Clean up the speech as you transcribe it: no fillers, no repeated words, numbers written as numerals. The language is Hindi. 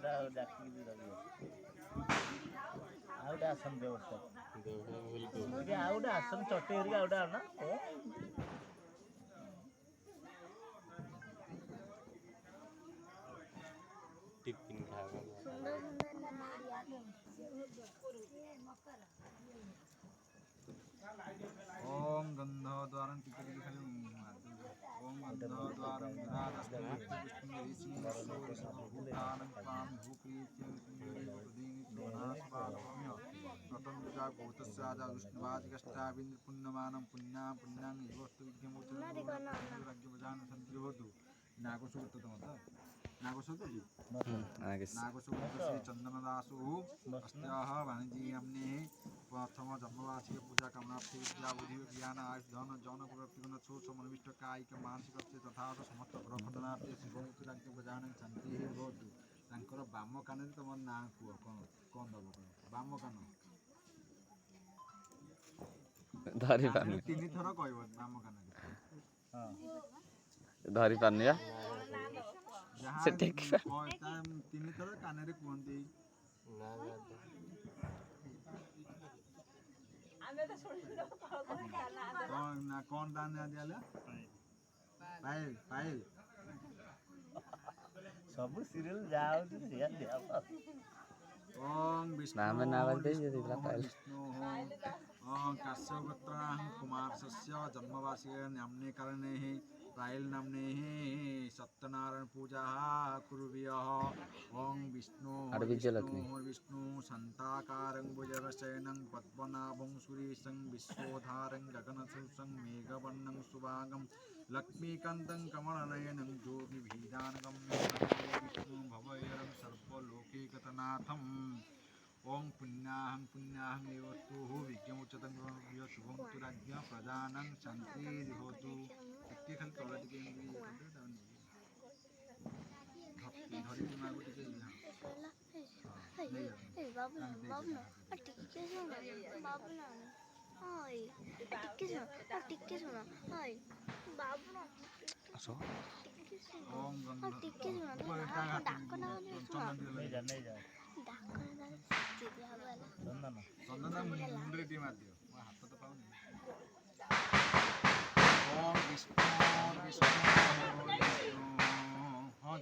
ପୁରା ଡାକିକି ରଖିବ। ଆଉ ଗୋଟେ ଆସନ ବ୍ୟବସ୍ଥା ଟିକେ ଆଉ ଗୋଟେ ଆସନ ଚଟେଇ ହେରିକା ଆଉ ଗୋଟେ ଆଣ टिफिन खाएगा ओम गंधद्वारं टिके टिके खाली ओम गंधद्वारं विराजस्तं विष्णु ऋषि सर्वभूतानं त्वां भूप्रीत्यं कुन्दीपदीनि त्वनास्वागम्य रतं विजा भूतस्याजा विष्णुवादिकष्टाविन्द्र पुण्यमानं पुण्यां पुण्यां योस्तु विद्यमूर्तिराज्ञवजान सन्त्रिभवतु नागसुगत तमत नागसुगत नागसुगत श्री चंदनदासु अस्याः वाणिज्य हमने प्रथम जन्मवार्षिक पूजा कामनार्थी विद्या बुद्धि ज्ञान आयुष धन जौन प्राप्ति गुण छोट समन्विष्ट कायिक मानसिक तथा समस्त ग्रह खंडनार्थी शिवमूर्ति राज्य बजान शांति भवतु तांकर बाम कान तुम ना कुह कौन दब बाम कान धरी पानी तीन थर कहब बाम कान धरी पानी जहाँ तीन थर कान कहते कौन दान दिया पायल पायल सब सीरियल जाओ सिया दिया ओम विष्णु ओम काश्यपत्रां कुमारस्य जन्मवार्षिक नाम्ने कारणे पायल नाम्ने सत्यनारायण पूजा कुर्वः ओम विष्णु विष्णु शांताकारं भुजगशयनं पद्मनाभं सुरेशं विश्वोधारं गगनसदृशं मेघवर्णं सुभागं लक्ष्मीकान्तं कमलनयनं योगिभिदानगम्यं विष्णु भवयं सर्वलोकैकनाथम् ओम पुण्याहं पुण्याहं एवस्तु विज्ञमुच्यतं शुभं तु राज्ञ प्रजानं शान्तिर्भवतु टिके खाली तल टिके धरी मागो टिके ओम चंदन मुंडे टी मार दियो हाथ तो पाऊनी ओम विष्णु विष्णु हाँ